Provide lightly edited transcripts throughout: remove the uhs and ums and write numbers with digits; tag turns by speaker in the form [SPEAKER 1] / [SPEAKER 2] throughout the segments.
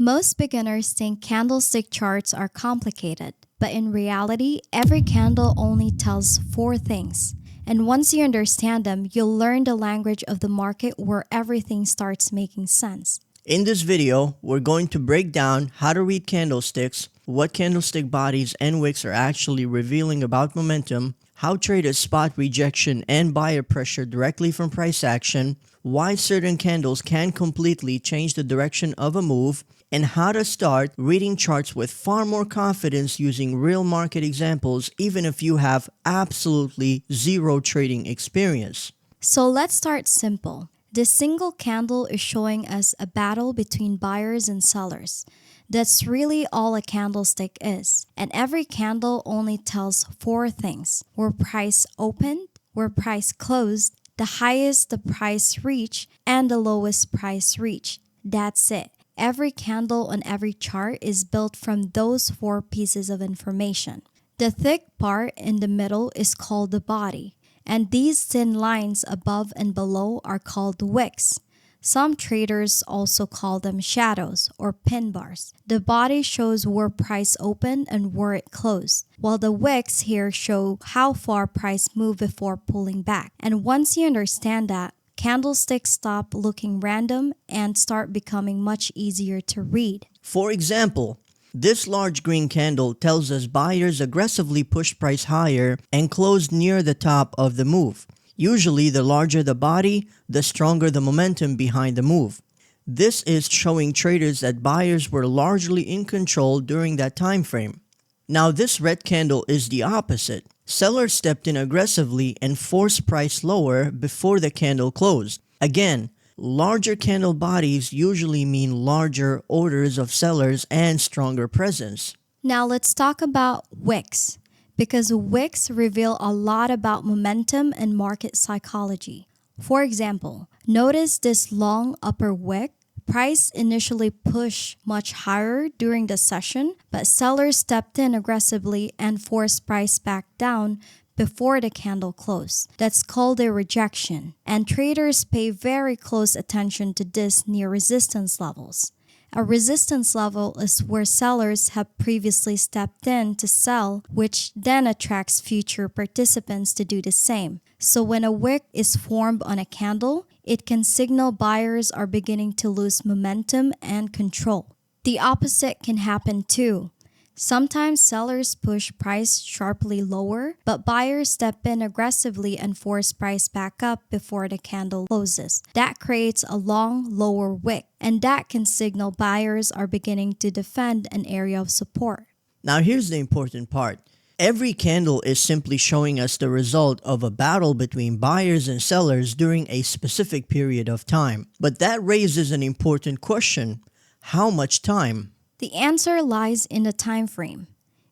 [SPEAKER 1] Most beginners think candlestick charts are complicated, but in reality, every candle only tells four things. And once you understand them, you'll learn the language of the market where everything starts making sense.
[SPEAKER 2] In this video, we're going to break down how to read candlesticks, what candlestick bodies and wicks are actually revealing about momentum, how traders spot rejection and buyer pressure directly from price action, why certain candles can completely change the direction of a move, and how to start reading charts with far more confidence using real market examples even if you have absolutely zero trading experience.
[SPEAKER 1] So let's start simple. This single candle is showing us a battle between buyers and sellers. That's really all a candlestick is. And every candle only tells four things: where price opened, where price closed, the highest the price reached, and the lowest price reached. That's it. Every candle on every chart is built from those four pieces of information. The thick part in the middle is called the body, and these thin lines above and below are called wicks. Some traders also call them shadows or pin bars. The body shows where price opened and where it closed, while the wicks here show how far price moved before pulling back. And once you understand that, candlesticks stop looking random and start becoming much easier to read.
[SPEAKER 2] For example, this large green candle tells us buyers aggressively pushed price higher and closed near the top of the move. Usually, the larger the body, the stronger the momentum behind the move. This is showing traders that buyers were largely in control during that time frame. Now, this red candle is the opposite. Sellers stepped in aggressively and forced price lower before the candle closed. Again, larger candle bodies usually mean larger orders of sellers and stronger presence.
[SPEAKER 1] Now let's talk about wicks, because wicks reveal a lot about momentum and market psychology. For example, notice this long upper wick. Price initially pushed much higher during the session, but sellers stepped in aggressively and forced price back down before the candle closed. That's called a rejection, and traders pay very close attention to this near resistance levels. A resistance level is where sellers have previously stepped in to sell, which then attracts future participants to do the same. So when a wick is formed on a candle, it can signal buyers are beginning to lose momentum and control. The opposite can happen too. Sometimes sellers push price sharply lower, but buyers step in aggressively and force price back up before the candle closes. That creates a long, lower wick, and that can signal buyers are beginning to defend an area of support.
[SPEAKER 2] Now, here's the important part. Every candle is simply showing us the result of a battle between buyers and sellers during a specific period of time. But that raises an important question. How much time?
[SPEAKER 1] The answer lies in the time frame.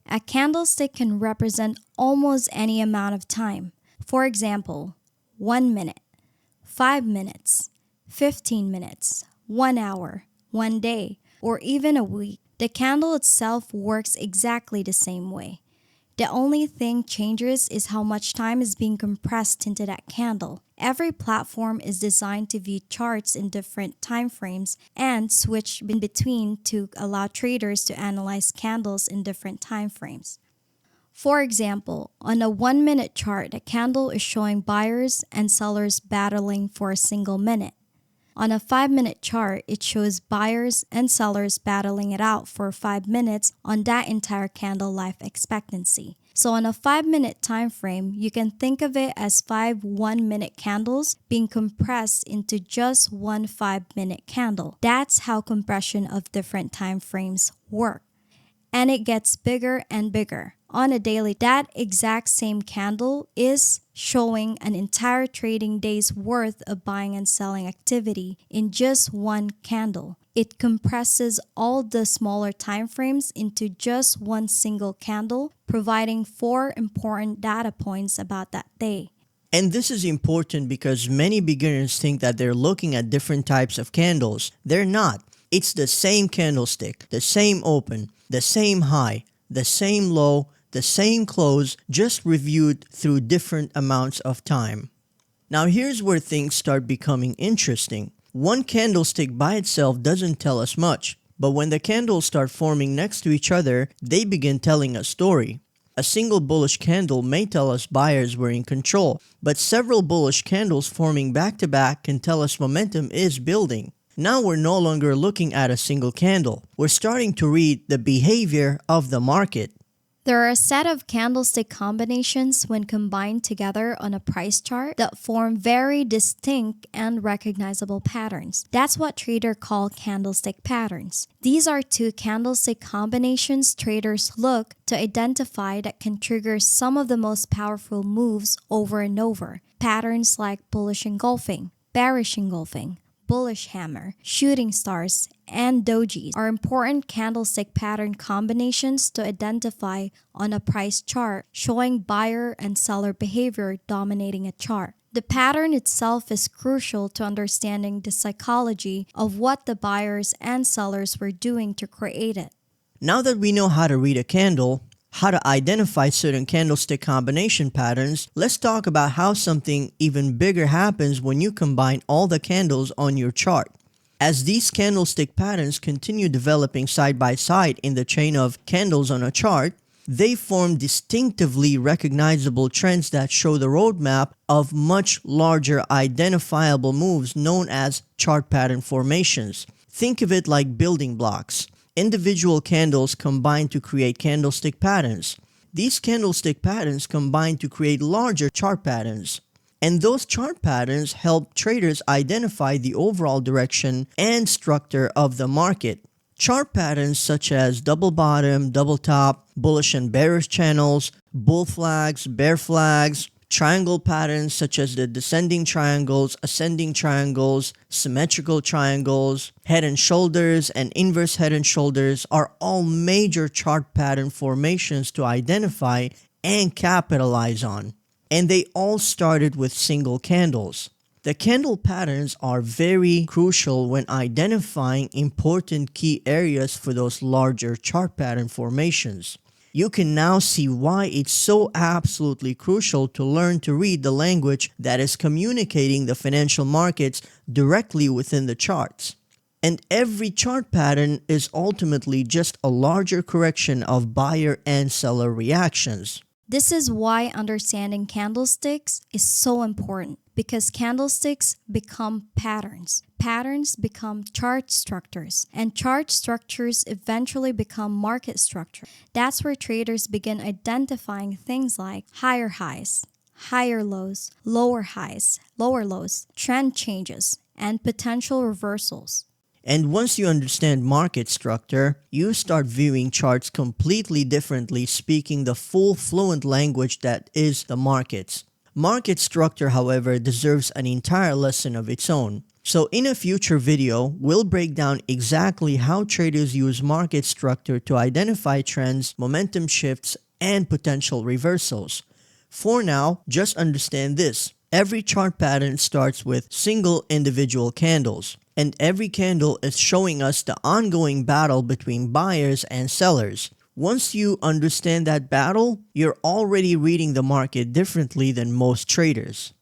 [SPEAKER 1] A candlestick can represent almost any amount of time. For example, 1 minute, 5 minutes, 15 minutes, 1 hour, 1 day, or even a week. The candle itself works exactly the same way. The only thing changes is how much time is being compressed into that candle. Every platform is designed to view charts in different time frames and switch in between to allow traders to analyze candles in different time frames. For example, on a 1-minute chart, the candle is showing buyers and sellers battling for a single minute. On a 5-minute chart, it shows buyers and sellers battling it out for 5 minutes on that entire candle life expectancy. So on a 5-minute time frame, you can think of it as 5 1-minute candles being compressed into just one 5-minute candle. That's how compression of different time frames work. And it gets bigger and bigger. On a daily, that exact same candle is showing an entire trading day's worth of buying and selling activity in just one candle. It compresses all the smaller time frames into just one single candle, providing 4 important data points about that day.
[SPEAKER 2] And this is important because many beginners think that they're looking at different types of candles. They're not. It's the same candlestick, the same open, the same high, the same low, the same close, just reviewed through different amounts of time. Now here's where things start becoming interesting. One candlestick by itself doesn't tell us much. But when the candles start forming next to each other, they begin telling a story. A single bullish candle may tell us buyers were in control, but several bullish candles forming back to back can tell us momentum is building. Now we're no longer looking at a single candle. We're starting to read the behavior of the market.
[SPEAKER 1] There are a set of candlestick combinations when combined together on a price chart that form very distinct and recognizable patterns. That's what traders call candlestick patterns. These are two candlestick combinations traders look to identify that can trigger some of the most powerful moves over and over. Patterns like bullish engulfing, bearish engulfing, bullish hammer, shooting stars, and dojis are important candlestick pattern combinations to identify on a price chart, showing buyer and seller behavior dominating a chart. The pattern itself is crucial to understanding the psychology of what the buyers and sellers were doing to create it.
[SPEAKER 2] Now that we know how to read a candle, how to identify certain candlestick combination patterns, let's talk about how something even bigger happens when you combine all the candles on your chart. As these candlestick patterns continue developing side by side in the chain of candles on a chart, they form distinctively recognizable trends that show the roadmap of much larger identifiable moves known as chart pattern formations. Think of it like building blocks. Individual candles combine to create candlestick patterns. These candlestick patterns combine to create larger chart patterns. And those chart patterns help traders identify the overall direction and structure of the market. Chart patterns such as double bottom, double top, bullish and bearish channels, bull flags, bear flags, triangle patterns such as the descending triangles, ascending triangles, symmetrical triangles, head and shoulders, and inverse head and shoulders are all major chart pattern formations to identify and capitalize on. And they all started with single candles. The candle patterns are very crucial when identifying important key areas for those larger chart pattern formations. You can now see why it's so absolutely crucial to learn to read the language that is communicating the financial markets directly within the charts. And every chart pattern is ultimately just a larger correction of buyer and seller reactions.
[SPEAKER 1] This is why understanding candlesticks is so important, because candlesticks become patterns. Patterns become chart structures, and chart structures eventually become market structure. That's where traders begin identifying things like higher highs, higher lows, lower highs, lower lows, trend changes, and potential reversals.
[SPEAKER 2] And once you understand market structure, you start viewing charts completely differently, speaking the full fluent language that is the markets. Market structure, however, deserves an entire lesson of its own. So in a future video, we'll break down exactly how traders use market structure to identify trends, momentum shifts, and potential reversals. For now, just understand this. Every chart pattern starts with single individual candles, and every candle is showing us the ongoing battle between buyers and sellers. Once you understand that battle, you're already reading the market differently than most traders.